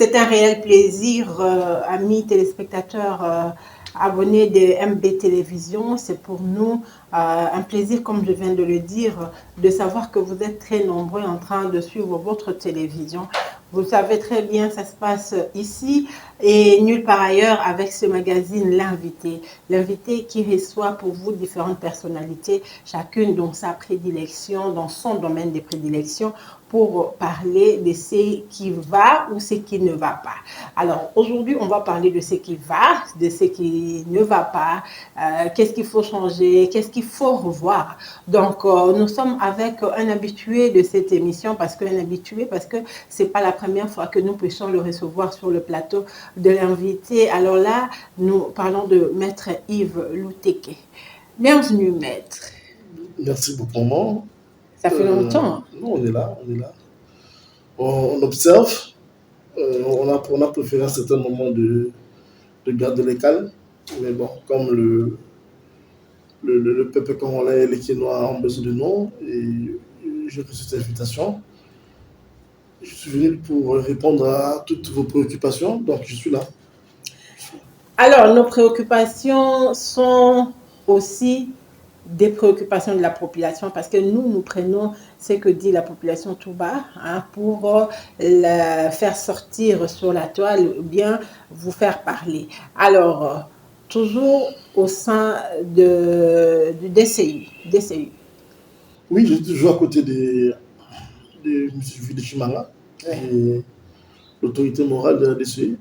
c'est un réel plaisir, amis téléspectateurs, abonnés de MB Télévision. C'est pour nous un plaisir, comme je viens de le dire, de savoir que vous êtes très nombreux en train de suivre votre télévision. Vous savez très bien, ça se passe ici et nulle part ailleurs avec ce magazine L'Invité. L'Invité qui reçoit pour vous différentes personnalités, chacune dans sa prédilection, dans son domaine de prédilection, pour parler de ce qui va ou ce qui ne va pas. Alors aujourd'hui, on va parler de ce qui va, de ce qui ne va pas, qu'est-ce qu'il faut changer, qu'est-ce qu'il faut revoir. Donc nous sommes avec un habitué de cette émission, parce que c'est pas la première fois que nous puissions le recevoir sur le plateau de L'Invité. Alors là, nous parlons de Maître Yves Luteke. Bienvenue, Maître. Merci beaucoup, maman. Ça fait longtemps. Non, on est là. On observe. On a préféré un certain moment de garder les calmes. Mais bon, comme le peuple congolais et les Quinois ont besoin de nous, et j'ai reçu cette invitation. Je suis venu pour répondre à toutes vos préoccupations, donc je suis là. Alors, nos préoccupations sont aussi des préoccupations de la population, parce que nous prenons ce que dit la population tout bas pour la faire sortir sur la toile ou bien vous faire parler. Alors, toujours au sein du DCU. Oui, je suis toujours à côté de M. Vili Chimanga, et l'autorité morale de la DCI.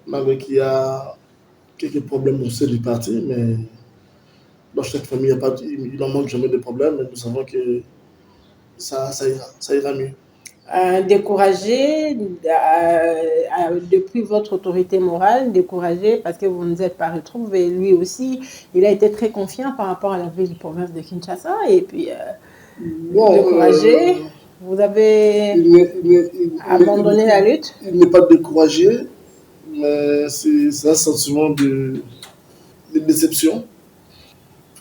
Malgré qu'il y a quelques problèmes au sein du parti, mais dans chaque famille, il n'en manque jamais de problèmes, et nous savons que ça ira mieux. Découragé depuis votre autorité morale, découragé parce que vous ne vous êtes pas retrouvé. Lui aussi, il a été très confiant par rapport à la ville-province de Kinshasa, et puis découragé. Vous avez abandonné la lutte? Il n'est pas découragé, mais c'est un sentiment de déception.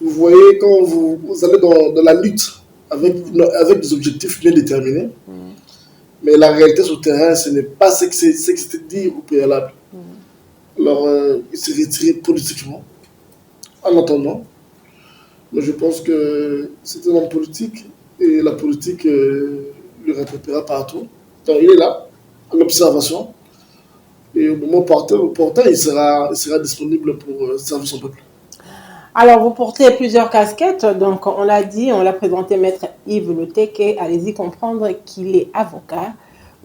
Vous voyez, quand vous allez dans la lutte avec des objectifs bien déterminés, mais la réalité sur le terrain, ce n'est pas ce que c'était dit au préalable. Alors, il s'est retiré politiquement, en attendant. Mais je pense que c'est un homme politique, et la politique le rattrapera partout. Donc, il est là, en observation, et au moment opportun, il sera disponible pour servir son peuple. Alors, vous portez plusieurs casquettes, donc on l'a dit, on l'a présenté, Maître Yves Luteke. Allez-y comprendre qu'il est avocat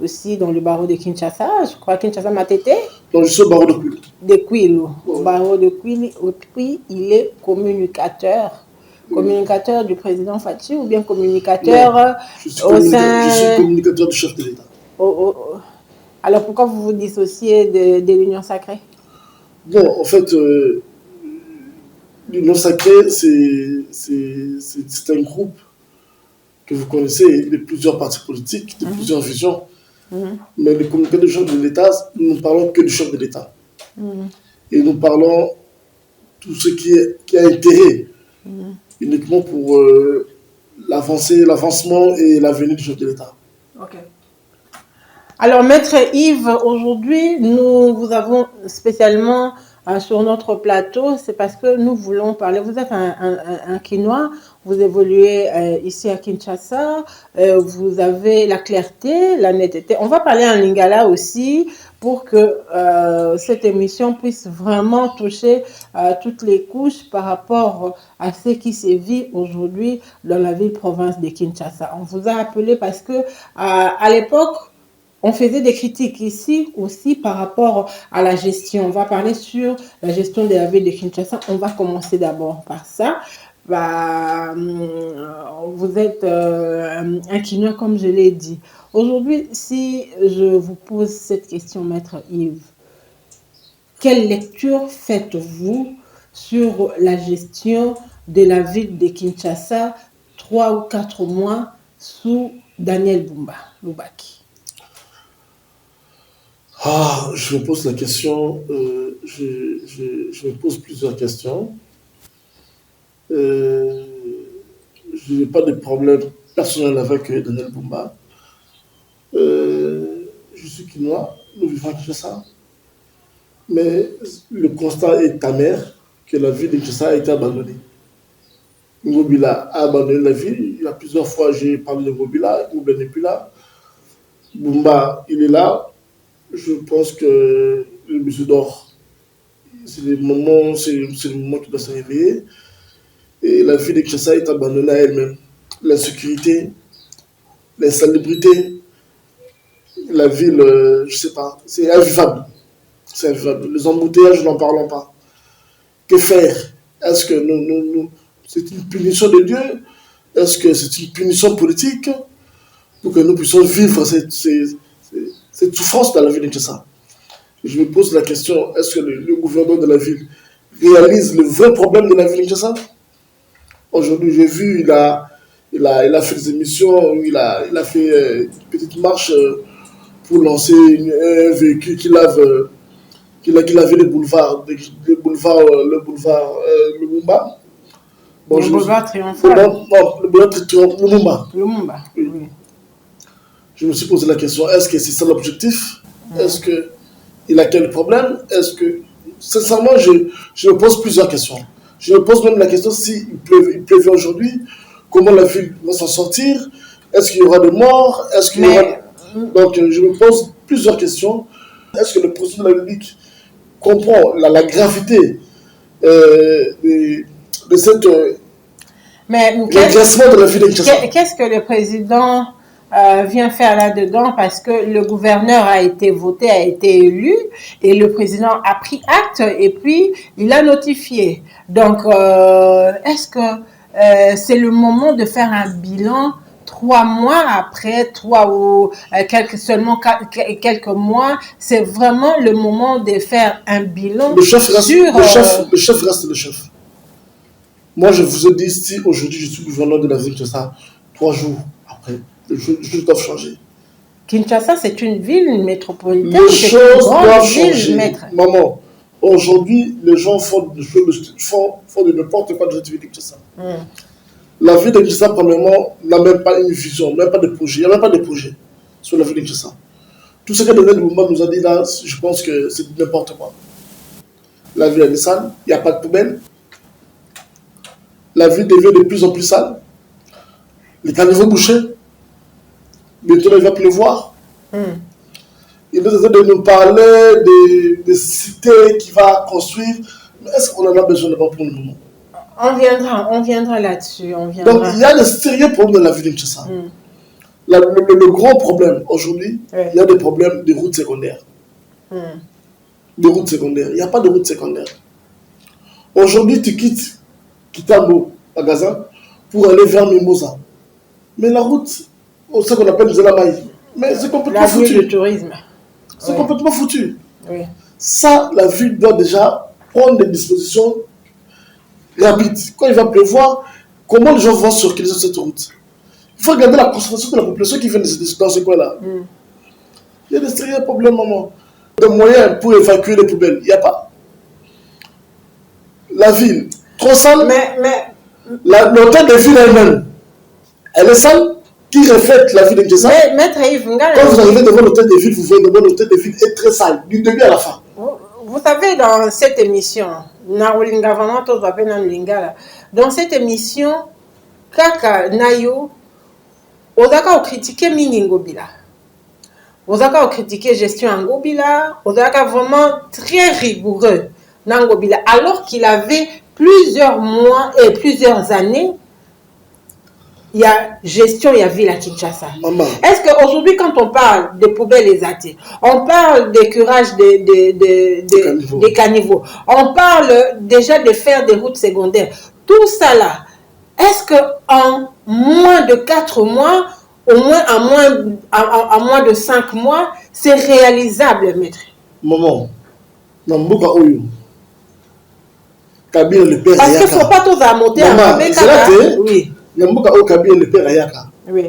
aussi dans le barreau de Kinshasa, je crois Kinshasa Matete. Donc, je suis au barreau de Kwilu. De Kwilu. Au barreau de Kwilu, puis il est communicateur. Communicateur du président Fachi, ou bien communicateur je suis communicateur du chef de l'État. Alors pourquoi vous vous dissociez de l'Union sacrée? Bon, en fait, l'Union sacrée, c'est un groupe que vous connaissez, de plusieurs partis politiques, de plusieurs visions. Mais les communicateurs du chef de l'État, nous ne parlons que du chef de l'État. Et nous parlons tout ce qui a intérêt uniquement pour l'avancement et l'avenir du chef de l'État. Ok. Alors, Maître Yves, aujourd'hui, nous vous avons spécialement sur notre plateau, c'est parce que nous voulons parler. Vous êtes un Quinois, vous évoluez ici à Kinshasa, vous avez la clarté, la netteté. On va parler en lingala aussi pour que cette émission puisse vraiment toucher toutes les couches par rapport à ce qui se vit aujourd'hui dans la ville-province de Kinshasa. On vous a appelé parce que à l'époque, on faisait des critiques ici aussi par rapport à la gestion. On va parler sur la gestion de la ville de Kinshasa. On va commencer d'abord par ça. Vous êtes un Quinois, comme je l'ai dit. Aujourd'hui, si je vous pose cette question, Maître Yves, quelle lecture faites-vous sur la gestion de la ville de Kinshasa 3 ou 4 mois sous Daniel Loubaki? Je me pose la question, je me pose plusieurs questions. Je n'ai pas de problème personnel avec Daniel Bumba. Je suis Quinois, nous vivons à Kinshasa, mais le constat est amer que la ville de Kinshasa a été abandonnée. Ngobila a abandonné la ville. Il y a plusieurs fois, j'ai parlé de Ngobila. Ngobila n'est plus là. Bumba, il est là. Je pense que le monsieur dort. C'est le moment qui doit se réveiller. Et la ville de Kinshasa est abandonnée à elle-même. L'insécurité, l'insalubrité, la ville, je ne sais pas, c'est invivable. C'est invivable. Les embouteillages, n'en parlons pas. Que faire? Est-ce que c'est une punition de Dieu? Est-ce que c'est une punition politique pour que nous puissions vivre cette souffrance dans la ville de Kinshasa? Je me pose la question, est-ce que le gouverneur de la ville réalise le vrai problème de la ville de Kinshasa? Aujourd'hui, j'ai vu, il a fait des émissions, il a fait une petite marche pour lancer un véhicule qui lave le boulevard Lumumba. Bon, le boulevard Triomphal. Non, le boulevard Lumumba. Lumumba, oui. Je me suis posé la question, est-ce que c'est ça l'objectif? Est-ce qu'il a quel problème? Est-ce que... Sincèrement, je me pose plusieurs questions. Je me pose même la question s'il pleuvait aujourd'hui, comment la ville va s'en sortir? Est-ce qu'il y aura des morts? Est-ce qu'il y aura... Donc, je me pose plusieurs questions. Est-ce que le président de la République comprend la gravité de cette l'agacement de la ville de Kinshasa? Qu'est-ce que le président vient faire là-dedans? Parce que le gouverneur a été voté, a été élu, et le président a pris acte, et puis il a notifié. Donc, est-ce que c'est le moment de faire un bilan 3 mois après, 3 ou seulement quelques mois? C'est vraiment le moment de faire un bilan le chef reste le chef. Moi, je vous ai dit, si aujourd'hui je suis gouverneur de la ville de Kinshasa, 3 jours après, les choses doivent changer. Kinshasa, c'est une ville métropolitaine. Les choses doivent changer. Maman, aujourd'hui, les gens font de n'importe quoi dans cette ville de Kinshasa. La ville de Kinshasa, premièrement, n'a même pas une vision, même pas de projet. Il n'y a même pas de projet sur la ville de Kinshasa. Tout ce que Daniel Lumumba nous a dit là, je pense que c'est n'importe quoi. La ville est sale, il n'y a pas de poubelle. La ville devient de plus en plus sale. Les caniveaux bouchés. Bientôt, il va pleuvoir. Il nous essaie de nous parler des cités qu'il va construire. Mais est-ce qu'on en a besoin de pas pour le moment? On viendra là-dessus. Donc, il y a des sérieux problèmes dans la ville de Kinshasa. Le gros problème aujourd'hui, il y a des problèmes de routes secondaires. De routes secondaires. Il n'y a pas de routes secondaires. Aujourd'hui, tu quittes Kitambo à Gaza pour aller vers Mimosa. Mais la route, c'est ce qu'on appelle Zelamaï. Mais c'est complètement foutu. Le tourisme. C'est complètement foutu. Oui. Ça, la ville doit déjà prendre des dispositions rapides. Quand il va pleuvoir, comment les gens vont circuler sur cette route? Il faut regarder la concentration de la population qui vient dans ce coin-là. Il y a des sérieux problèmes, maman. Des moyens pour évacuer les poubelles, il n'y a pas. La ville, trop sale. L'hôtel de ville elle-même, elle est sale. Qui reflète la ville de Kinshasa? Quand vous arrivez devant l'hôtel de ville, vous voyez devant l'hôtel de ville est très sale, du début à la fin. Vous savez, dans cette émission, dans cette émission, Kaka Nayo, Ozaka a critiqué Mini Ngobila. Ozaka a critiqué gestion Ngobila. Ozaka vraiment très rigoureux Ngobila, alors qu'il avait plusieurs mois et plusieurs années. Il y a gestion, il y a ville à Kinshasa. Est-ce qu'aujourd'hui, quand on parle des poubelles et athées, on parle des curages des caniveaux, on parle déjà de faire des routes secondaires, tout ça là, est-ce qu'en moins de 4 mois, au moins à moins de 5 mois, c'est réalisable, maître? Maman, dans Mboka Oyo, Kabila le père. Parce qu'il ne faut pas tous à monter à oui. Yambuka au Kabila le père Ayaka. Oui.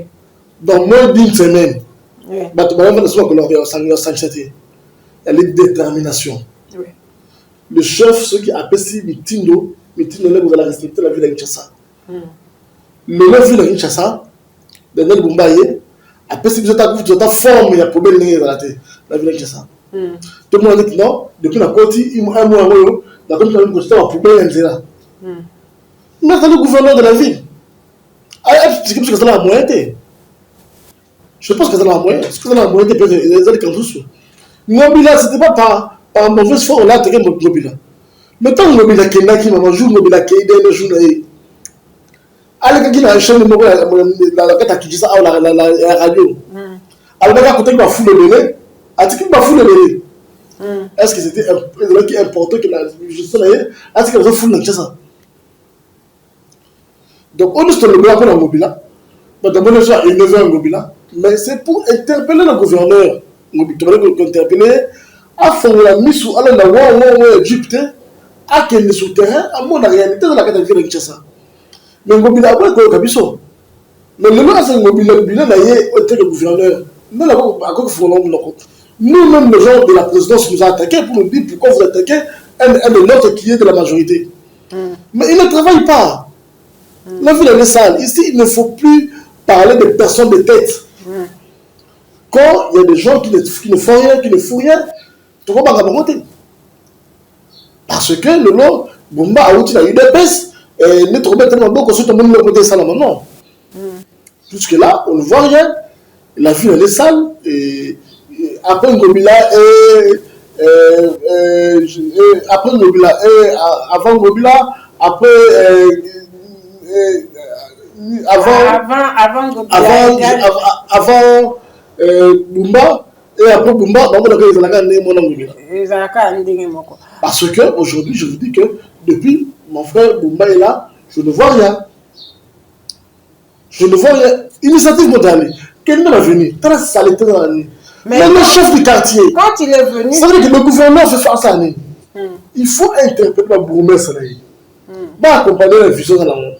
Dans moins d'une semaine, il y a une détermination. Oui. Le chef, ceux qui appellent ici Mitindo, vous allez respecter la ville de Kinshasa. Le ville de Kinshasa, Daniel Bumbaye, appelle si vous êtes formé, il y a problème dans la tête. la ville de ça. Tout le monde dit non, depuis la côte, un mois, la côte, la côte, la poubelle, là. Mais c'est le gouverneur de la ville. C'est comme ça que ça a la moyenne. Je pense que ça a la moyenne. Est-ce que ça a la moyenne peut-être les années quand tous. Mobila, c'était pas par mauvaise foi, on a attaqué Mobila. Mais tant que Mobila qui est là, qui m'a mangé, Mobila qui est dans le journal. Allez, qui a acheté le mobile, la carte qui dit ça, la radio. Alors, quand côté m'a foutu le bébé, est-ce m'a foutu le bébé? Est-ce que c'était important que la justice est-ce que ça fout le ça? Donc, on est sur le bébé pour la Mobila. D'abord, on a innové en Mobila. Mais c'est pour interpeller le gouverneur. Interpeller à faire la mise sous la loi Égypte, à qu'elle est sur terrain, à mon réalité de la catégorie de Kinshasa. Mais Mobila, après, il y a Kabiso. Mais le nom c'est Mobila, le gouverneur. Nous-mêmes, les gens de la présidence nous ont attaqués pour nous dire pourquoi vous attaquez un de l'autre qui est de la majorité. Mais ils ne travaillent pas. La ville est sale. Ici, il ne faut plus parler de personnes de tête. Quand il y a des gens qui ne font rien, qui ne font rien, tu vas pas raconter. Parce que le long, Bumba a outil la UDPS, et ne trouve pas tellement bon que ce soit le côté sale maintenant. Jusque-là, on ne voit rien. La ville elle est sale. Et après Ngobila après Ngobila avant Ngobila, après avant Bumba et après Bumba, parce que aujourd'hui, je vous dis que depuis mon frère Bumba est là, je ne vois rien. Je ne vois rien. Initiative mondiale. Quel va venir? Très saleté dans l'année. Mais le chef du quartier, quand il est venu, ça veut dire que le gouvernement fait face à l'année. Il faut interpeller le bourgmestre. Va accompagner la vision dans la monde.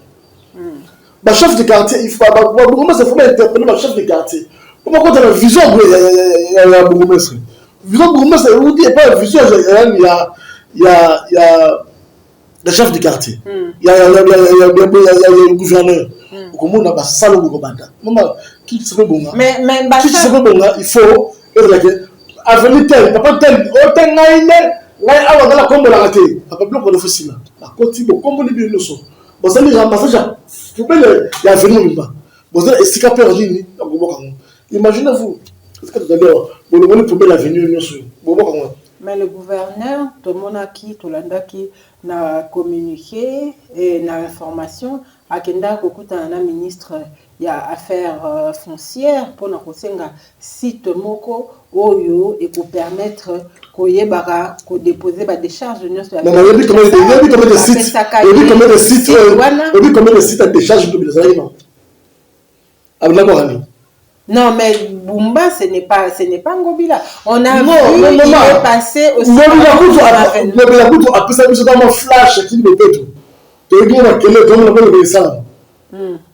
Le chef du quartier, il faut interpeller le chef du quartier. Pourquoi quand tu as la vision, il y a la bourgmestre. Vision bourgmestre, il n'y a pas la vision, il y a le chef du quartier. Il y a le gouverneur. Comment on a pas ça le gouvernement? Qui se fait bon? Mais qui se fait bon? Il faut avenir tel, pas tel, tel là on a la combo la raté. Pas bloc on fait ça. La côté bon combo les bien nous sont. Bon ça les remplacer ça. Faut pas le y a venir même pas. Bon ça est-ce qu'il a perdu ni? Imaginez-vous. Est-ce que d'abord bon le pour l'avenir nous sont. Bon mais le gouverneur, tout le monde a qui, tout le monde qui n'a communiqué et n'a information. À Kenda, Kokuta, un ministre, il y a affaires foncières pour nous site moko oyo et pour permettre qu'on déposer des charges de notre. Mais il y a combien de sites? Il y a combien de sites à décharge de l'Israël? Non, mais Bumba, ce n'est pas Ngobila. On a vu, il est passé aussi. Ngobila Kutu a pu s'appuyer sur un flash qui me peut tout. Tu es bien quel est ton appel de ça.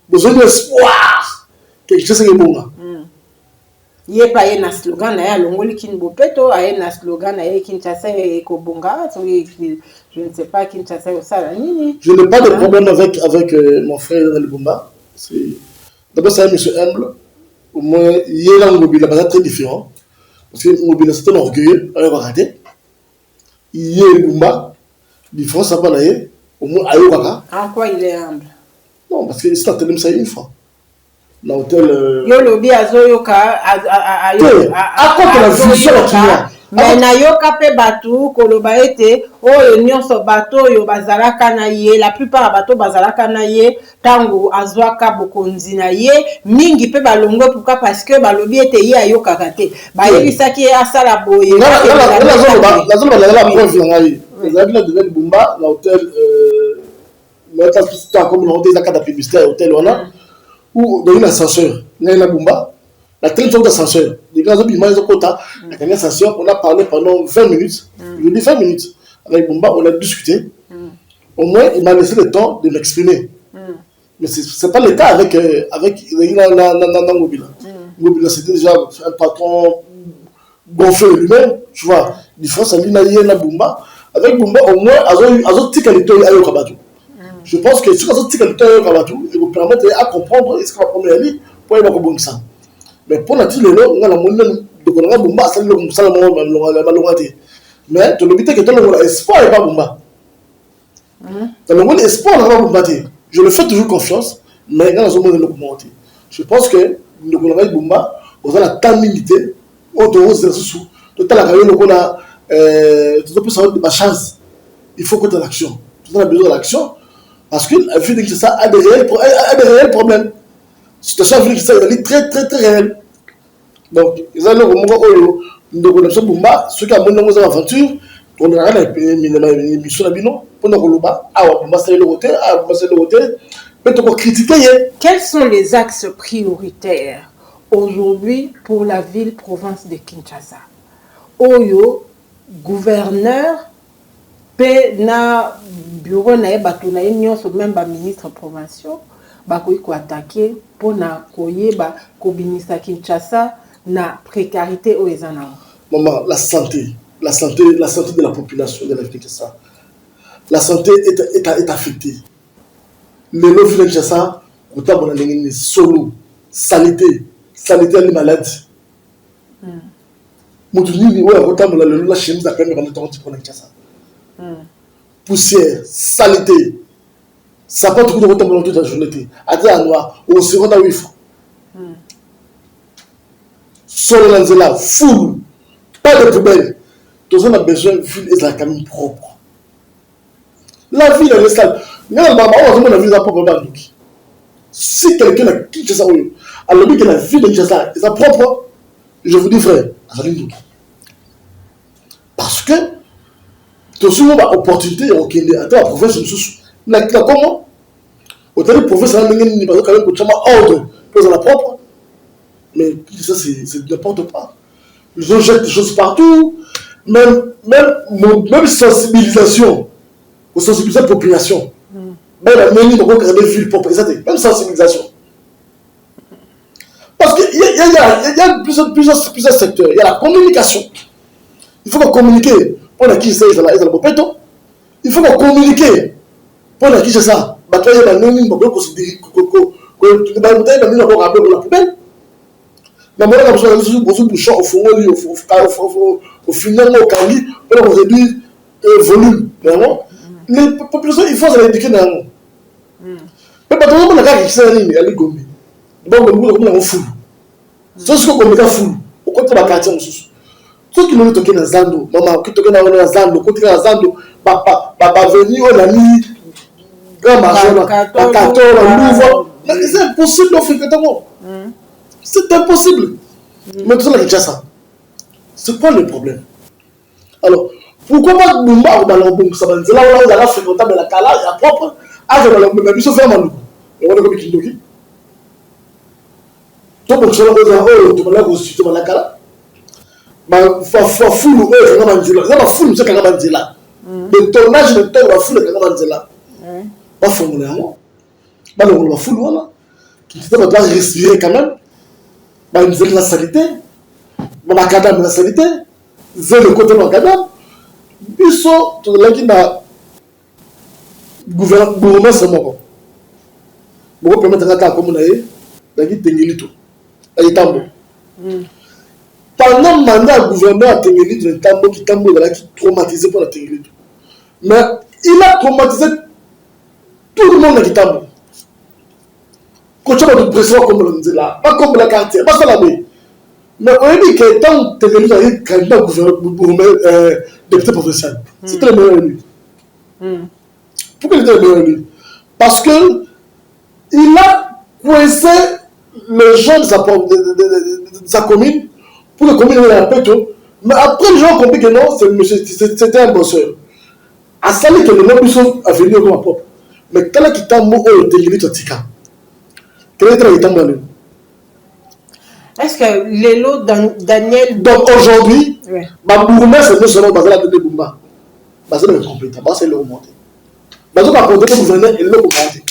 Besoin d'espoir. Quelque chose qui est bon. Il n'y a pas un slogan, il y a un slogan qui est un slogan qui est Kobonga. Je ne sais pas qui est ça. Je n'ai pas de problème avec mon frère Bumba. D'abord, c'est un monsieur humble. Au moins, il y a un Ngobila très différent. Parce que Ngobila, c'est un orgueilleux, on va rater. Il y a un Bumba, différent, ça va aller. Au moins, Ayokaka. En quoi il est humble? Non, parce que c'est un ça une fois. L'hôtel. Yolobi Azoyoka. À quoi que la vision là? Mais nayoka pe batu koloba ete oyo nyonso bato oyo bazalaka na ye, la plupart ya bato bazalaka na ye tango azwaka bokonzi na ye mingi pe balongo pourquoi parce que balobi ete ye ayokaka te bayebisaki asala boye la zone la preuve na ye ezalaki na devant Bumba na hôtel comme na hôtel ezaka na publicité hôtel wana où dans une ascenseur na Bumba. La télévision d'ascenseur, les gars ont la dernière ascenseur, on a parlé pendant 20 minutes. Je dis 20 minutes. Avec Bumba, on a discuté. Au moins, il m'a laissé le temps de m'exprimer. Mais ce n'est pas le cas avec Ngobila. Ngobila, c'était déjà un patron gonflé lui-même. Tu vois, la différence, c'est qu'il Bumba. Avec Bumba, au moins, je pense que si vous avez il vous permettre de comprendre ce qu'on va prendre pour y avoir ça. Mais pour la dire, on a Donc on a Bumba, ça le mais tu l'habites que tu as espoir et pas Bumba. Tu as espoir et pas Bumba. Je le fais toujours confiance, mais dans le monde de l'augmenter. Je pense que nous avons Bumba, on a la temps limité, on doit se sous. Tout à l'heure, on a de ma chance. Il faut que tu aies l'action. Tu as besoin d'action parce que la vie de ça a des réels problèmes. Situation de ça est très très très réelle. Donc, ils ont le moment où nous avons Bumba, ceux qui ont une aventure, on a une mission à Bino, pour nous Bumba, Bumba c'est le hôtel, Bumba c'est le hôtel, mais tu peux critiquer. Quels sont les axes prioritaires aujourd'hui pour la ville-province de Kinshasa? Oyo, gouverneur, na bureau na bato na nyonso même ba ministre provinciaux bakoyi ko attaquer pona koyeba ko binisa Kinshasa na précarité au ezana. Maman, la santé de la population de la Kinshasa. La santé est affectée. Les lots de Kinshasa, on a besoin solo, sanité les maladies. Moutuni ouais, on a besoin de la chemise à peine de temps pour Kinshasa. Poussière, saleté, ça peut tout le monde toute la journée. À dire noir, on se rend à 8 francs. Solo là, full, pas de poubelle. Tout ça, on a besoin de ville et la camine propre. La ville, elle est sale. Mais on a la ville propre. Si quelqu'un a quitté ça, alors que la ville de Kinshasa est propre, je vous dis frère, parce que tout ce monde a opportunité à la province de comment au la province a ordre pour la propre, mais ça c'est n'importe quoi. Ils ont jeté des choses partout, même sensibilisation, sensibiliser la population, même la mairie de créer des villes propres, même sensibilisation. Parce qu'il y a plusieurs secteurs. Il y a la communication. Il faut qu'on communique pour la qui c'est la Bopeto. Il faut qu'on communique pour la qui c'est ça. La poubelle. Au final, on réduit le volume. Les populations, il faut l'éduquer dans le monde. Mais pas tout le monde a qui c'est la Gombe. Donc, on est fou. C'est ce qu'on est fou. Au côté de la quartier, ceux qui nous toquent dans Zando, maman, qui toquent dans Zando, côté dans Zando, papa venir, on a mis grand marché, la 14, le nouveau. C'est impossible d'en faire totalement. C'est impossible. Mais tout ça, déjà ça. C'est quoi le problème? Alors, pourquoi pas nous marquons ça va dire là où on a fréquenté la Kala, il y a propre, avec la mission ferme. Et on a comme qui nous dit. Donc, on a constitué la Kala. Il faut fouler, il faut fouler, c'est quand même là. Le tournage de temps, il va fouler quand même là. Pas fouler à moi. On va fouler là. Qui doit respirer quand même. Il y a la sanité. Il y a la sanité. Il y a le côté de la cadavre. Ils sont là qui n'a gouvernement seulement. Vous pouvez permettre à comme on a eu, il y a pendant le mandat du gouvernement à Tengelito, le tambour qui traumatisé pour la Tengelito. Mais il a traumatisé tout le monde qui tambour. Quand tu as de pression comme on dit là, pas comme la quartier, pas ça la nuit. Mais on dit que tant Tengelito a eu candidat gouvernement député professionnel, c'était le meilleur élu. Pourquoi il était le meilleur élu? Parce que il a coincé les gens de sa commune pour que la commune ait un peu tout. Mais après, les gens ont compris que non, c'était un bosseur. À ça, que les gens à venir comme un propre. Mais quand il t'a mot, il était limite au tika. Quel est le temps de est-ce que Lélo Daniel. Donc aujourd'hui, ma bourgmestre, c'est non seulement basé la tête de Bumba, basé dans le compétent, basé le remonté. Basé dans le compétent, le gouverneur et le remonté.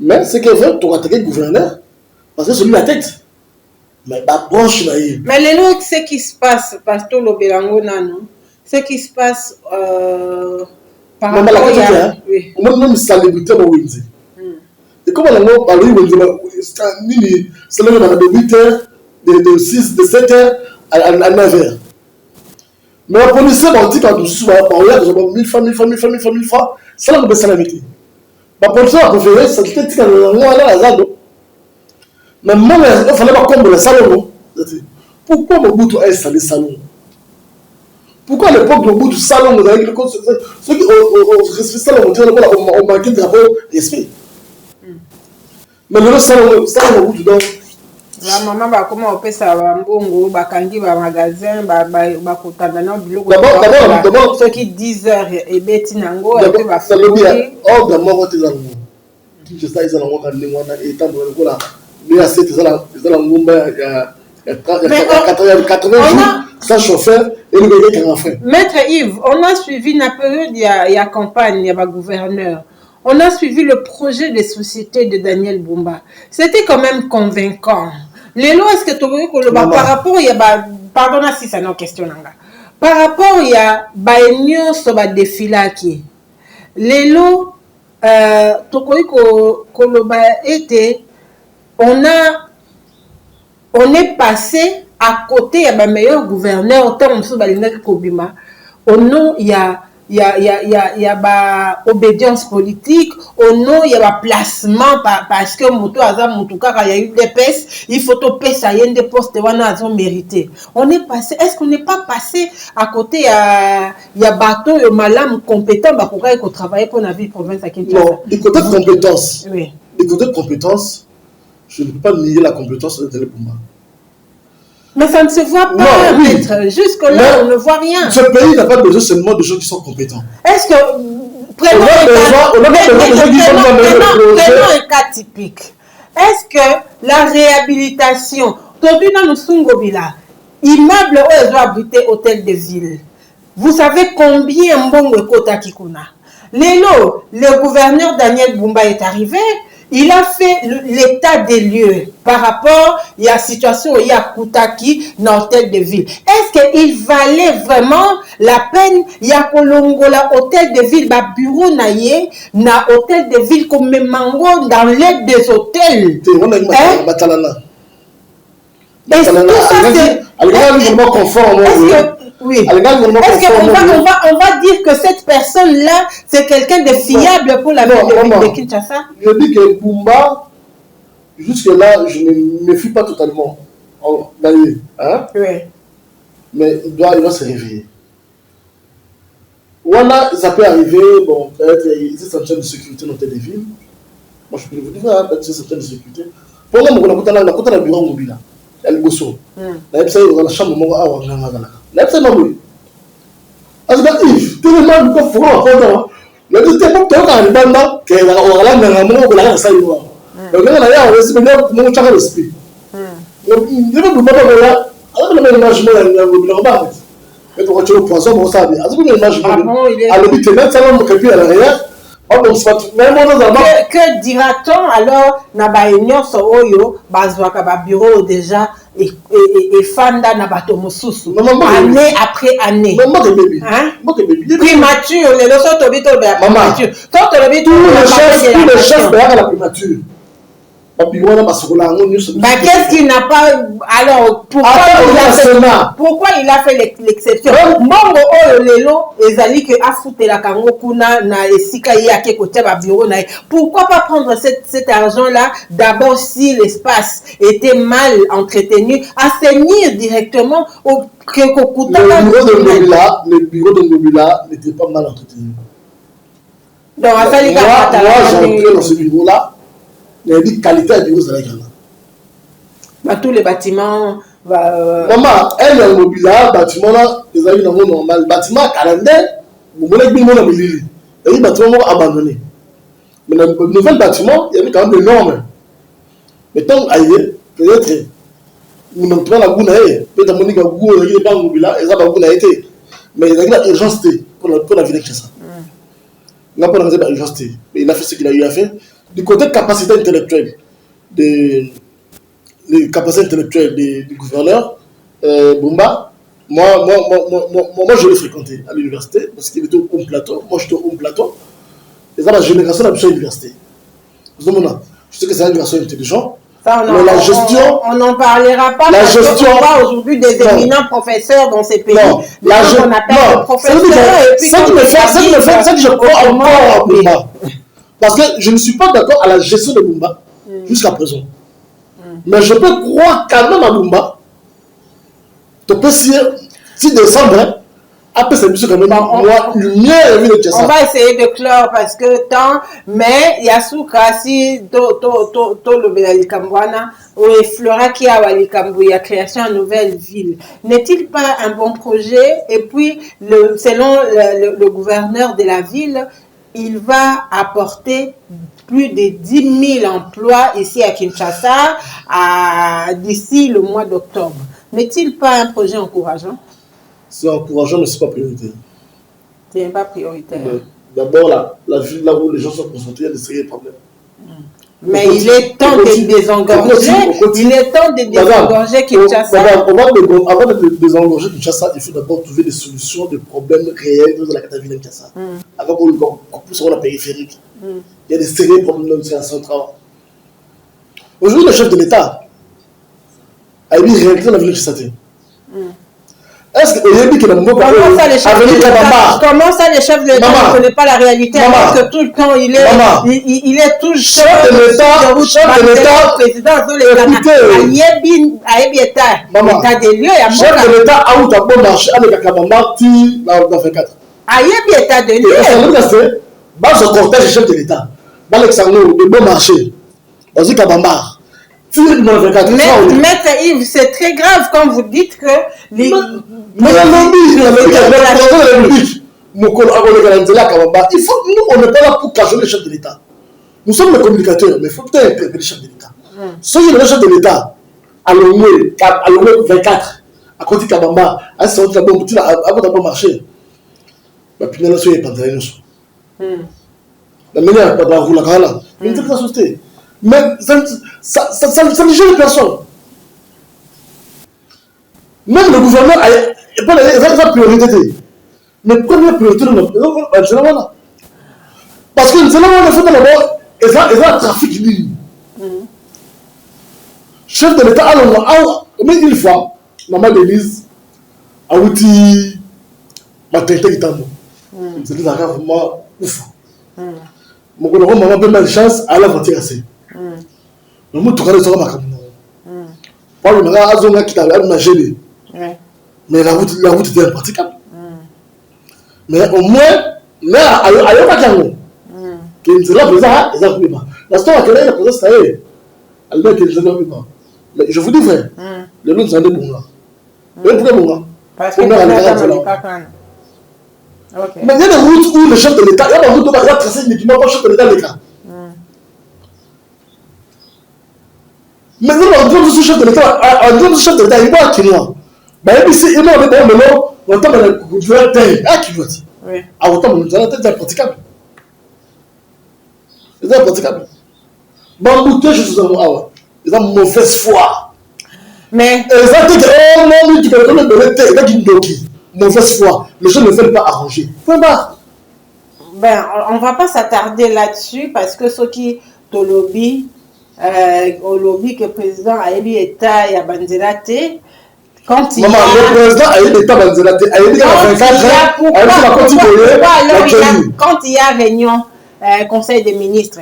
Mais ce qu'il veut, tu vas attaquer le gouverneur, parce que c'est lui la tête. Mais la branche naïve. Mais Lélo, ce qui se passe, Pasteur Lobelango Nano, ce qui se passe par rapport à. Oui. Moi, même célébrité, moi, oui. Et comme on a parlé, c'est le moment de 8h, de 7 heures à 9 heures. Mais la police, on dit quand on regarde, 1000 francs, 1000 francs, 1000 francs, 1000 francs, 1000 francs, ça là, on peut salamiter. La police a préféré, c'est que tu as un azado. Mais moi, il fallait pas comme le salon. Pourquoi Mobutu a installé le salon? Pourquoi à l'époque de Mobutu, salon, vous avez ceux qui ont respecté ça, on manquait de respect. Mais le salon Mobutu, donc. La maman va comment on peut ça mbongo bakangi ba magasin ba kotanda na biloko d'abord ceux qui 10 heures et beti nango et puis ba oh d'abord tu as je sais ils ont quand les wana et tant de là mais à cette la ngumba il y a 80 jours sans chauffeur et le bébé qui a faim. Maître Yves, on a suivi la période il y a campagne il y a gouverneur. On a suivi le projet de société de Daniel Bumba. C'était quand même convaincant. Les lois, est-ce que tu veux que par rapport, il y a, pardon, si c'est une question, par rapport, il y a, union sur le défilé qui les lois, tu veux que le été, on est passé à côté, il y a un meilleur gouverneur, autant on se baline Kobima. Au nom, il y a obédience politique, au nom, il y a placement parce que Moutou Azam Moutouka, il y a eu des pèses, il faut topé ça, il y a des postes qui ont mérité. On est passé, est-ce qu'on n'est pas passé à côté, il y a bateau, il y a malam compétent, pourquoi il faut travailler pour la ville province à Kinshasa? Non, du côté de compétence, oui. Du côté de compétence, je ne peux pas nier la compétence de Télépoma. Mais ça ne se voit pas, maître. Jusque-là, on ne voit rien. Ce pays n'a pas besoin seulement de gens qui sont compétents. Est-ce que... Prenons un cas typique. Est-ce que la réhabilitation, immeuble où ils ont abrité hôtel de ville, vous savez combien de quota Kikuna? Le gouverneur Daniel Bumba est arrivé. Il a fait l'état des lieux par rapport à la situation où il y a Koutaki dans l'hôtel de ville. Est-ce qu'il valait vraiment la peine? Il y a Kolongola hôtel de ville, bah bureau naïe, na hôtel de ville comme Mango dans l'aide des hôtels. Et tout ça c'est... Oui. Est-ce qu'on va dire que cette personne-là, c'est quelqu'un de fiable pour la ville de Kinshasa? Je dis que Bumba, jusque-là, je ne me méfie pas totalement. Hein? Oui. Mais il doit se réveiller. Voilà, ça peut arriver, bon, peut-être il y a une de sécurité dans l'hôtel des villes. Moi, je peux vous dire, peut-être une certaine de sécurité. Pour moi, on a un bureau mobile. Il y a le gosso. Il y a la chambre, c'est non oui. Parce que Yves, tout le monde peut faire un peu. Le tout est pour toi quand il va là, que la oral n'a pas de la salle. Donc là, il y a aussi mon chakra l'esprit. Donc il ne peut pas là. Alors le même image le normal. Mais pour que tu le poisson, on savait. Alors le même image à l'habitude, même ça va me créer à l'arrière. Que dira-t-on alors na ba union so oyo bazwaka ba bureau déjà et fanda na bato mosusu année après année hein primature les leçons to bito ba primature to le bito le chef de la primature. Bah, qu'est-ce qu'il n'a pas. Alors, pourquoi il a fait l'exception? Mongo oyo lelo ezali que afute la kango kuna na esika yake kote ba bureau na. Pourquoi pas prendre cet argent-là d'abord si l'espace était mal entretenu, assainir directement au le bureau de Ngobila n'était pas mal entretenu. Donc, moi, j'entrais dans ce bureau-là. Il y a une qualité de bureau dans tous les bâtiments. Maman, elle est mobile, bâtiment là, ils ont une normal. Bâtiment calendrier, vous voulez bien mon mobile. Il y a des bâtiments abandonnés. Mais dans le nouvel bâtiment, il y a quand même des normes. Mais tant ailleurs, peut-être, nous n'avons pas la goût d'ailleurs. Peut-être que nous avons goût de la mobile, ils ont goût d'ailleurs. Mais il y a une urgence pour la ville de ça. Il n'a pas d'urgence. Mais il a fait ce qu'il a eu à faire. Du côté de capacité intellectuelle, du gouverneur Bumba, moi je l'ai fréquenté à l'université parce qu'il était au haut plateau. Moi j'étais au haut plateau. Et ça, la génération de l'université. Je sais que c'est une génération intelligente. Ça, mais la gestion... On n'en parlera pas la parce gestion, qu'on voit aujourd'hui des éminents professeurs dans ces pays. Non, la on appelle professeurs. Ça qui me fait que je crois encore à Bumba. Parce que je ne suis pas d'accord à la gestion de Bumba jusqu'à présent. Mais je peux croire quand même à Bumba. Tu peux si décembre, après c'est monsieur quand même moi lumière de Tchassa. On va essayer de clore parce que tant mais Yasuka si to le Belikambwana ou Flora qui a Walikambu, il y a création de nouvelle ville. N'est-il pas un bon projet? Et puis selon le gouverneur de la ville, il va apporter plus de 10 000 emplois ici à Kinshasa d'ici le mois d'octobre. N'est-il pas un projet encourageant? C'est encourageant, mais ce n'est pas prioritaire. Ce n'est pas prioritaire. D'abord, la ville là où les gens sont concentrés, il y a des sérieux problèmes. Mais il est temps de désengorger. Il est temps de désengorger Kinshasa. Avant de désengorger Kinshasa, il faut d'abord trouver des solutions de problèmes réels dans la capitale de Kinshasa. Avant qu'on puisse avoir la périphérique. Il y a des sérieux problèmes dans le central. Aujourd'hui, le chef de l'État a mis réalité dans la ville de Kinshasa. Est-ce que comment ça, les chefs de l'État ne connaissent pas la réalité alors que tout le temps il est tout chef de l'État, chef de l'État a où t'as bon marché avec la Kabamba dans 24. Ayebi état de lieu. Bas au cortège chef de l'État. Alexandre de bon marché. Vas-y Kabamba. Maître Yves, c'est très grave quand vous dites que il faut nous on n'est pas là pour cacher les chefs de l'État. Nous sommes les communicateurs, mais il faut peut-être interpeller les chefs de l'État. Ceux qui sont les chefs de l'État, à l'ONU 24, à côté de Kabamba, à ce bon marché, la pinelle est pas de la manière pas de rouler la gala. Mais c'est la société. Mais ça ne gêne personne. Même le gouvernement a pas priorité. Mais première priorité, c'est là. Parce que c'est là où on fait d'abord, ils ont un trafic libre. Chef de l'État, alors, mais une fois, maman Denise a outil ma tête qui tombe. C'est des affaires vraiment ouf. Mon gouvernement maman donne une chance à la voiture assez. Mais moi, tout le monde ma caméra. Pas le mara azonga qui t'a l'air gêné. Mais la route était impraticable. Mais au moins, là, ailleurs pas qu'un mot. Qui est là, ils ont pas. La histoire que là, il a ça y est. Elle dit qu'ils n'ont pas. Mais je vous dis vrai, les gens sont des bons là. Les vrais bons là. Parce que les gens pas mais il y a des routes où le chef de l'État, il y a des routes où il va tracer uniquement pour le chef de l'État, les gars. Mais non, on doit le chef de l'État, il va à Kinois. Mais ici, il m'a dit, bon, mais non, on entend le gouverneur terre. Ah, qui veut dire? Ah, on entend le gouverneur terre, c'est impraticable. C'est impraticable. Bambouté, je suis en moi. Ils ont mauvaise foi. Mais. Ils ont dit que, oh non, tu peux donner de l'été, il y a une doki. Mauvaise foi. Les gens ne veulent pas arranger. Point barre. Ben, on ne va pas s'attarder là-dessus parce que ceux qui te lobby, au lobby que le président a élu État et a bandiraté, quand il maman, le président a élu État bandiraté, a élu 24 ans, quand il y a réunion, conseil des ministres,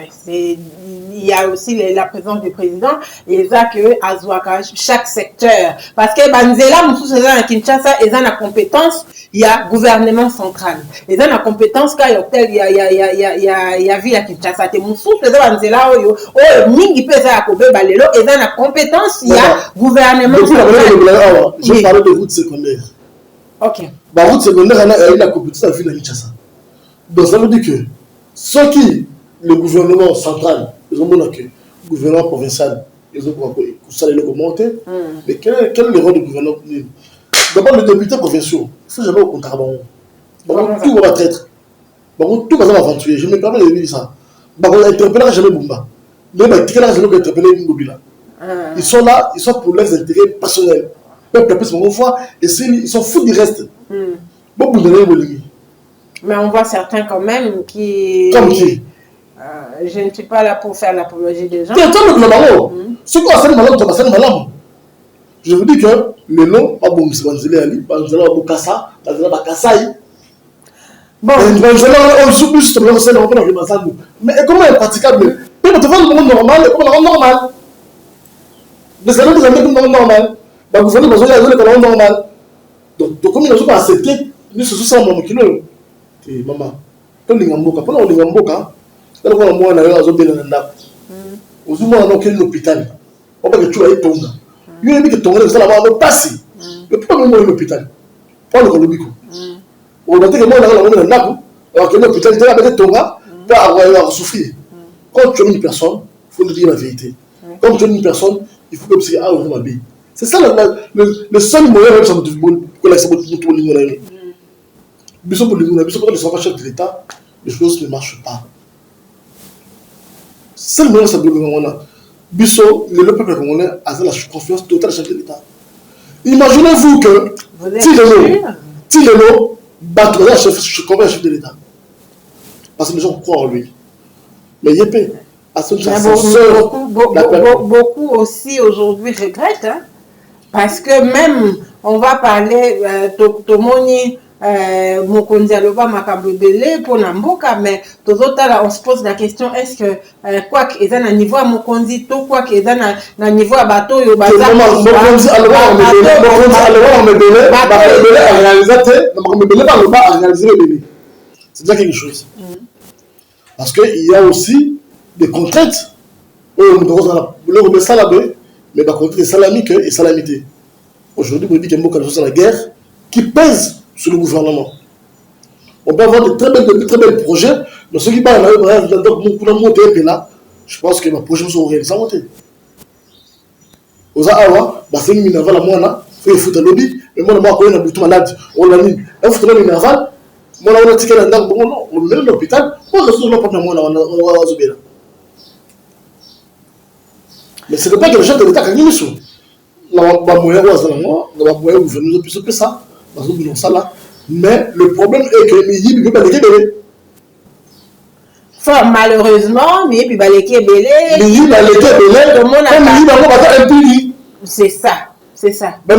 il y a aussi la présence du président, et ça que Azouaka, chaque secteur. Parce que Banzela, Moussou, à Kinshasa, ils ont la compétence, il y a gouvernement central. Ils ont la compétence, quand il y a vie à Kinshasa. Moussou, c'est Banzela, Mingi peut faire à Kobe Balelo, ils ont la compétence, il y a gouvernement central. Je parlais de route secondaire. Ok. La route secondaire, elle a eu la compétence à la ville de Kinshasa. Donc ça veut dire que ceux qui, le gouvernement central, ils ont montré que le gouvernement provincial, ils ont commenté. Mais quel est le rôle du gouvernement? D'abord, les députés provinciaux, il ne faut jamais au contraband. Tout va traître. Tout va s'aventurer. Je me permets de dire ça. On n'interpellera jamais Bumba. Ils sont là, ils sont pour leurs intérêts personnels. Et ils s'en foutent du reste. Mais on voit certains quand même qui... Comme qui? Je ne suis pas là pour faire l'apologie des gens. Je vous dis que le nom, pas bon, c'est Banzele Ali, Banzele Abokassa, Banzele Bakassaï. Bon. Mais comment est praticable? Mais tu vois le monde normal, comment le monde normal? Des années comme le monde normal. Donc vous avez besoin de le monde normal. Donc comme ils n'ont pas accepté, nous sommes tous en mon kilo. Et maman, quand les Gamboka, pendant les Gamboka, là on a un réseau de l'Andap. Aux humains, on a aucun hôpital. On va que tu ailles tomber. Il y a que tomber, vous allez avoir un passé. Le premier mot est l'hôpital. Pas le Colomico. On va dire que moi, on a un Andap. Alors que l'hôpital, il y a des Tonga pour avoir souffrir. Quand tu es une personne, il faut lui dire la vérité. Quand tu es une personne, il faut que tu aies un vie. C'est ça le seul moyen de faire pour les Bissot pour le chef de l'État, les choses ne marchent pas. C'est le moyen de faire Bissot, le peuple congolais a la confiance totale au chef de l'État. Imaginez-vous que Tileno battra le chef de l'État. Parce que les gens croient en lui. Mais Yépé, à ce beaucoup aussi aujourd'hui regrettent. Hein? Parce que même, on va parler, Tomoni, Mokonzi Aloba Makabebele pour Namboka, mais tout autres là, on se pose la question, est-ce que quoi qu'il y ait un niveau à Mokonzi, tout quoi qu'il y ait un niveau à bateau, il y a Mokonzi Aloba a réalisé le bébé. C'est déjà quelque chose. Parce qu'il y a aussi des contraintes. Le remet ça là-bas, mais par contre, les salamiques et salamités. Aujourd'hui, on dit qu'il y a beaucoup de la guerre qui pèse sur le gouvernement. On peut avoir de très belles projets, mais ceux qui parlent là, je pense que les projets sont réalisés. Aux Awa, c'est une minavale à moi, il faut foutre lobby, mais moi, je suis un bouton malade. On a mis un foutre le minavale, moi, on a tiré la dame, on met l'hôpital, on a toujours pas moi, on va se mais ce n'est pas que le chef de l'État qui a mis ça. Mais le problème est que il ne peut pas les malheureusement, mais puis baleki belé. C'est ça, c'est ça. Mais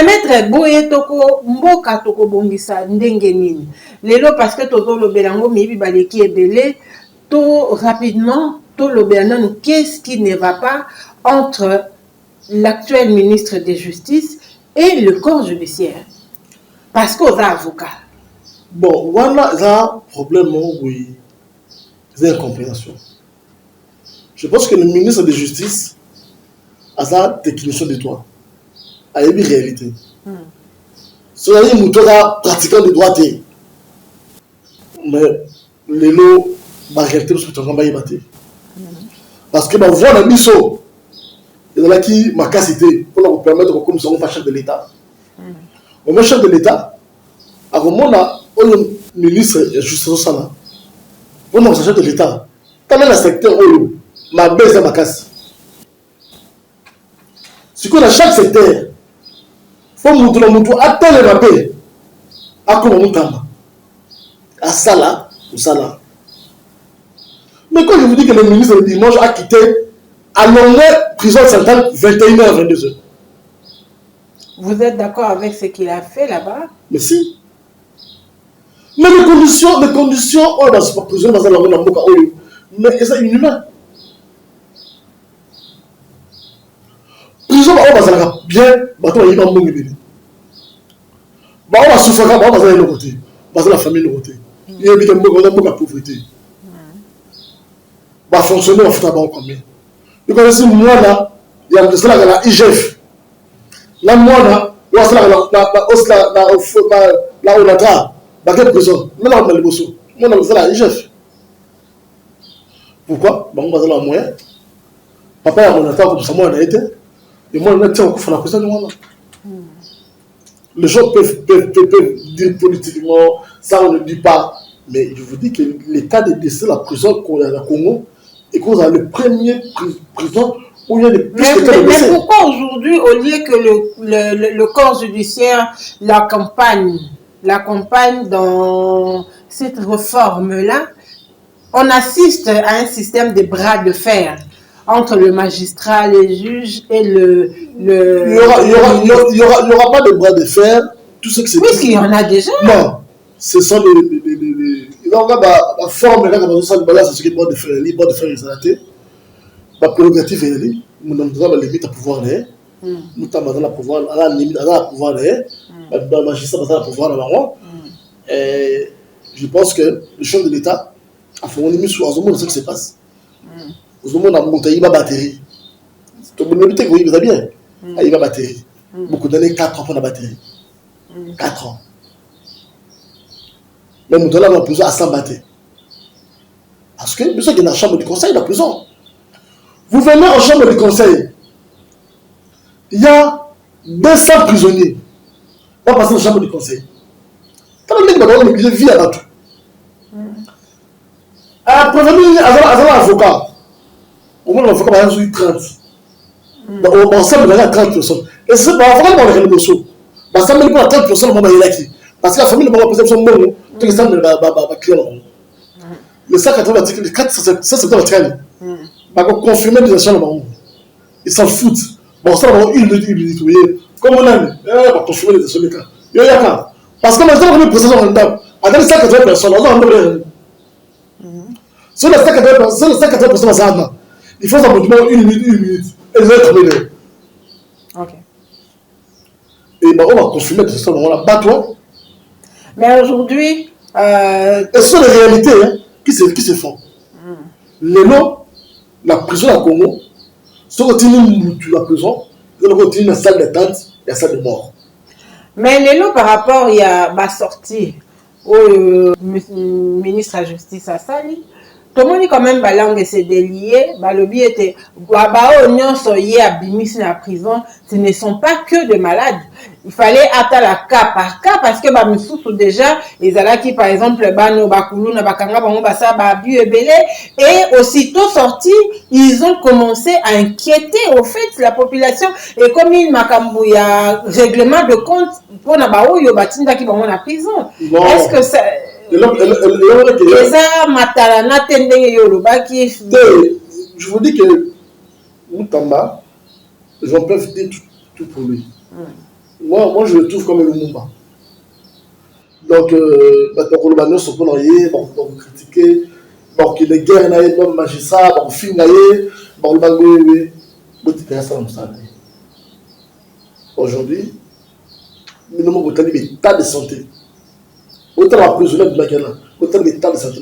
maître boye toko mboka toko bongisa ndenge nini. Lelo parce que toto lo belango mais puis baleki belé. Tout rapidement, tout le Bénin, qu'est-ce qui ne va pas entre l'actuel ministre de Justice et le corps judiciaire? Parce qu'on a avocat. Bon, voilà, il y a un problème, oui, c'est incompréhension. Je pense que le ministre de Justice a sa définition de droit, a une réalité. Cela dit, nous sommes pratiquants de droit. Mais les lots, parce que on voit dans Bisso, il y en a qui m'a cassité pour nous permettre de comme nous sommes pas chef de l'État. On met chef de l'État, avant moi, le ministre de Justice, pour nous, chef de l'État, quand même le secteur, ma baisse ma casse. Si qu'on a chaque secteur, il faut nous attendre la paix. À comment nous tamba à Sala ou Sala. Mais quand je vous dis que le ministre le dimanche a quitté à longueur prison centrale 21h à 22h. Vous êtes d'accord avec ce qu'il a fait là-bas? Mais si. Mais les conditions, oh, dans cette prison, dans la mais c'est inhumain. Prison, on va bien, bateau, il va mourir. On va souffrir, on va aller de l'autre côté. On va la famille de l'autre côté. Il y a beaucoup de pauvreté. Va fonctionner en fait combien. Vous connaissez moi là, il y a ça là la IGF. Là moi là, là ça là on a tra, dans quelle prison? Maintenant on a le bosso. Moi on a ça la IGF. Pourquoi? Bah on va dans la moyen. Papa a mon attaque comme ça moi on a été. Et moi on a été en coup la prison de moi là. Les gens peuvent dire politiquement, ça on ne dit pas. Mais je vous dis que l'état de décès la prison qu'on a à Congo, et qu'on a le premier prison où il y a des plus de cas de décès. Mais pourquoi aujourd'hui, au lieu que le corps judiciaire, la campagne l'accompagne dans cette réforme-là, on assiste à un système de bras de fer entre le magistrat, les juges et le... Il n'y aura pas de bras de fer. Tout ce que c'est. Puisqu'il y en a déjà. Non. Ce sont la forme, là, comme ça, c'est ce qui est bras de fer. Les bras de fer, ils ont été. La prérogative, elle est. Nous avons la limite à pouvoir, nous avons la pouvoir, à la limite, à la pouvoir, le magistrat, à la pouvoir, je pense que le chef de l'État a fait une émission sur Azomo, ce qui se passe. Azomo a monté une batterie. Tout le monde vous avez bien. Il va batterie. Beaucoup d'années, 4 ans pour la batterie. 4 ans. Mais nous avons la prison à 100 batteries. Parce que, monsieur qui est dans la chambre du conseil, la prison. Vous venez en chambre du conseil. Il y a 200 prisonniers. On va passer dans la chambre du conseil. Quand on dit que nous vivons à tout. Prévenir un avocat. Au moins, l'avocat va avoir 30. Ensemble, il y a 30 personnes. Et c'est pas l'avocat qui va avoir les morceaux. Parce que même 30 personnes, on va y aller. Parce que la famille ne va pas passer son bon. Tout le monde va créer. Le 180 le 470 va confirmer les actions. Ils s'en foutent. Bon, ça va une minute. Comme on aime, on va confirmer les actions. Il y a parce que maintenant, on est processus en table. Avec les 180 personnes, on va sur les 180 personnes, il faut simplement une minute. Et les autres minutes. Ok. Et ben, on va confirmer de ce moment-là. Bat-toi. Mais aujourd'hui. Et ce sont les réalités qui se font. Les noms, la prison à Congo, si on continue la prison, on continue la salle d'attente et la salle de mort. Mais les lots par rapport, il y a ma sortie au ministre de la Justice à Sali. Tout le monde dit quand même que langue c'est délié. Le but était à la prison. Ce ne sont pas que des malades. Il fallait attendre la cas par cas parce que déjà, ils allaient qui par exemple, et aussitôt sortis, ils ont commencé à inquiéter au fait la population. Et comme il y a règlement de compte pour la prison. Est-ce que ça. Je vous dis que Moutamba, les gens peuvent dire tout pour lui. Moi, je le trouve comme le Mumba. Donc, les sont pour nous critiquer, qu'il est guerre, il magistrat, il film, aujourd'hui, nous avons un état de santé. Autant la prisonnière de Makena, autant l'état de santé.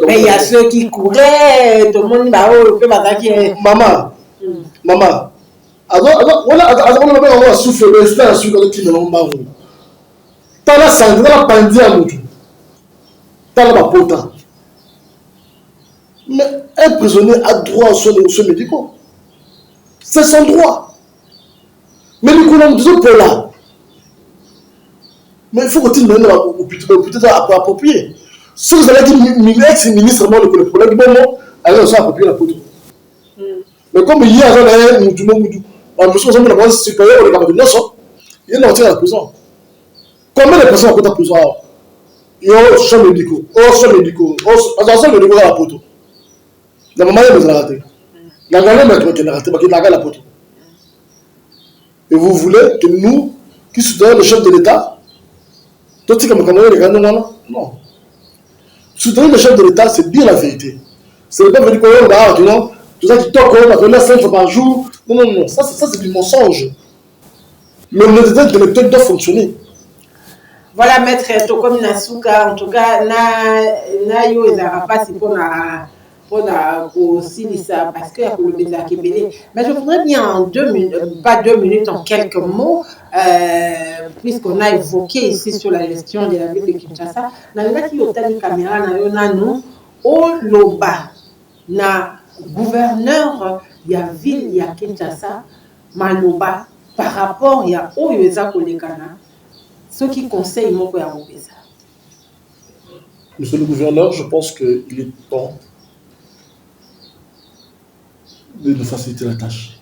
Mais il y a ceux qui couraient, tout le monde peut m'attaquer. Maman, on va souffler, le instant à souffler, qui ne l'ont pas. T'as la santé, t'as la pandémie à nous. T'as la potin. Mais un prisonnier a droit aux soins médicaux. C'est son droit. Mais nous connaissons pour là. Mais il faut que tu me donnes approprié. Si vous avez dit ex-ministre, le problème, bon, alors ça approprié la poudre. Mais comme il y a un monsieur qui a supérieur, il est à la prison. Combien de personnes ont en prison? Il y a soins médicaux, soins médicaux, à la poudre. La maman est raté. La galère est raté, parce qu'il a la poudre. Et vous voulez que nous, qui soutenons le chef de l'État, toi, tu comme non. Soutenir le chef de l'État, c'est dire la vérité. C'est pas venir comme tout ça qui toque, on va 5 fois par jour. Non. Ça c'est du mensonge. L'honnêteté intellectuelle doit fonctionner. Voilà, maître Tokom Nasuka, en tout cas, na yo ezara pas si pour aussi ça parce que mais je voudrais bien en 2 minutes, pas 2 minutes, en quelques mots, puisqu'on a évoqué ici sur la gestion de la ville de Kinshasa, Oloba, na gouverneur de la ville de Kinshasa, Maloba, par rapport à Oyeza Kolekana, ce qui conseille Moko ya Mopesa. Monsieur le gouverneur, je pense qu'il est temps de nous faciliter la tâche.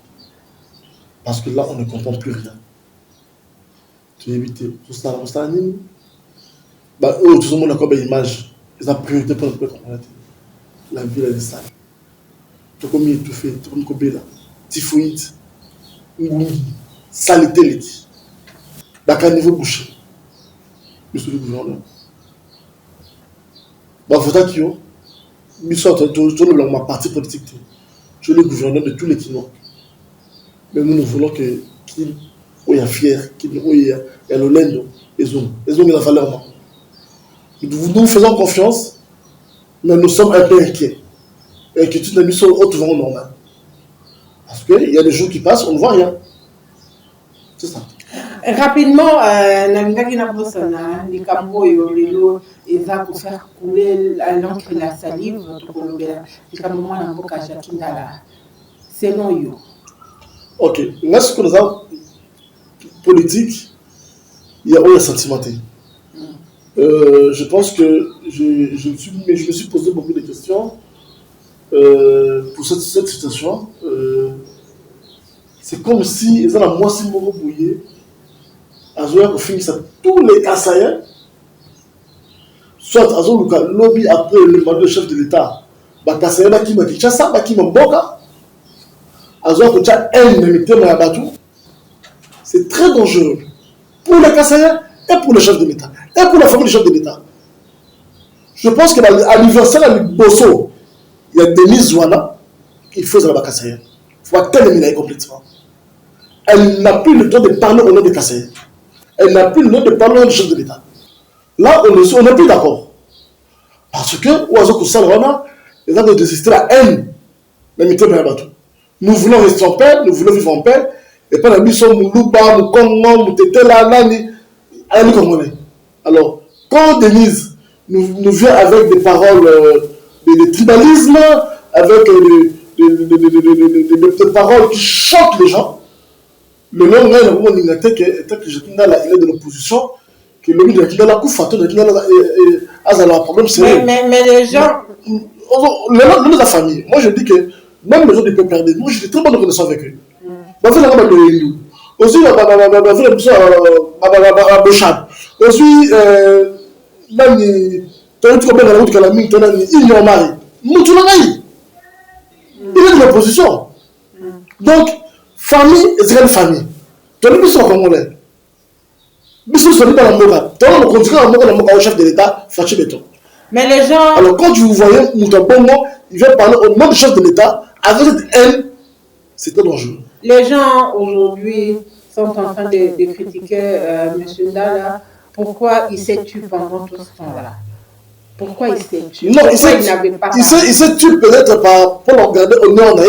Parce que là, on ne comprend plus rien. tu évites. Tout ça, bah, eux, tout le monde a comme une image. Ils ont priorité pour le peuple. La ville, elle est sale. Tout comme il est tout fait, tout comme il est là. Typhoïde, saleté, les dit. D'accord, niveau bouché. Monsieur le gouverneur. Bah, faut dire qu'il y a. Monsieur, tu es ma partie politique. Tu es le gouverneur de tous les Quinois. Mais nous voulons qu'il soit fier, qu'il soit l'honneur. Ils ont la valeur. Nous faisons confiance, mais nous sommes un peu inquiets. Et que toutes les missions sont toujours normales. Parce qu'il y a des jours qui passent, on ne voit rien. C'est ça. Rapidement, Navigaki Nabosana, les Cambo et Olelo, ils vont faire couler l'encre et la salive, les Cambo Namboka Jakindala. Selon vous. Ok. Là, ce que nous avons politique, il y a un sentimenté. Je pense que je me suis posé beaucoup de questions pour cette situation. C'est comme si ils ont la moitié de mon bouillé. À finir tous les Kassaïens, soit à le lobby après le mandat de chef de l'État, Kassaïens qui m'a dit ça, qui m'a boka, à c'est très dangereux pour les Kassaïens et pour le chef de l'État, et pour la famille du chef de l'État. Je pense que l'anniversaire de Bosso, il y a Denise Zouana qui faisait la Kassaïen. Il faut terminer complètement. Elle n'a plus le droit de parler au nom des Kassaïens. Elle n'a plus le droit de parler au nom du chef de l'État. Là, on n'est plus d'accord. Parce que, Oazo Koussalwana, ils ont désister la haine. Nous voulons rester en paix, nous voulons vivre en paix, et pas la mission Moulouba, Moukongo, Moutetela, Nani, Annie Congolais. Alors, quand Denise nous vient avec des paroles de tribalisme, avec des paroles qui choquent les gens, le nom il est de l'opposition, que le de la Koufato, a un problème sérieux. Mais les gens. Le la famille, moi je dis que même les gens du peuple perdre, moi j'ai très bonne connaissance avec eux. Aussi, aussi, même tu as trouvé la route que la mine, tu as il est mari. Il est de l'opposition. Donc, famille, c'est une famille. Tu as vu ça comme on est. Mais si vous ne pas la moka, tu as le contraire la moka au chef de l'État, Fachi Beton. Mais les gens. Alors, quand vous voyez Moutabongo, il vient parler au nom du chef de l'État, avec cette haine, c'est très dangereux. Les gens aujourd'hui sont en train de critiquer M. Ndala. Pourquoi il s'est tué pendant tout ce temps-là? Pourquoi il s'est tué? Non, il s'est tué peut-être pour le regarder au nord.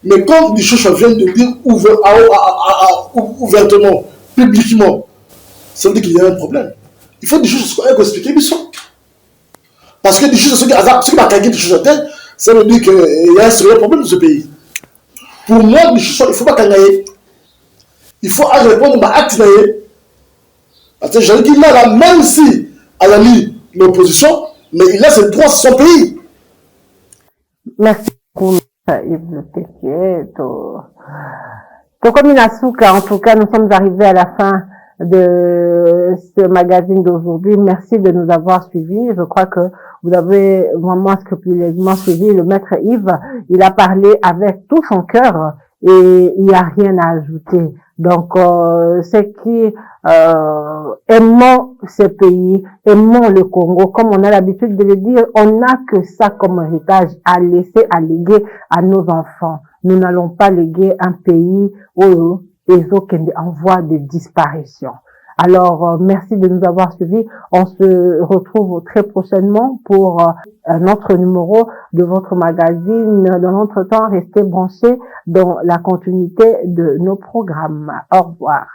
Mais quand les choses viennent de dire ouvertement, publiquement, ça veut dire qu'il y a un problème. Il faut des choses qu'on expliquer, parce que des choses, ce qui va caguer des choses à terre, ça veut dire qu'il y a un sérieux problème dans ce pays. Pour moi, il ne faut pas cangailler. Il faut répondre à acte. Parce que j'allais dire là, même si elle a mis l'opposition, mais il a ses droits sur son pays. Merci beaucoup, Yves Letéquier. En tout cas, nous sommes arrivés à la fin de ce magazine d'aujourd'hui. Merci de nous avoir suivis. Je crois que vous avez vraiment scrupuleusement suivi le maître Yves. Il a parlé avec tout son cœur et il n'y a rien à ajouter. Donc, c'est qui aimons ce pays, aimons le Congo, comme on a l'habitude de le dire, on n'a que ça comme héritage à laisser, à léguer à nos enfants. Nous n'allons pas léguer un pays où les autres en voie de disparition. Alors, merci de nous avoir suivis. On se retrouve très prochainement pour un autre numéro de votre magazine. Dans l'entretemps, restez branchés dans la continuité de nos programmes. Au revoir.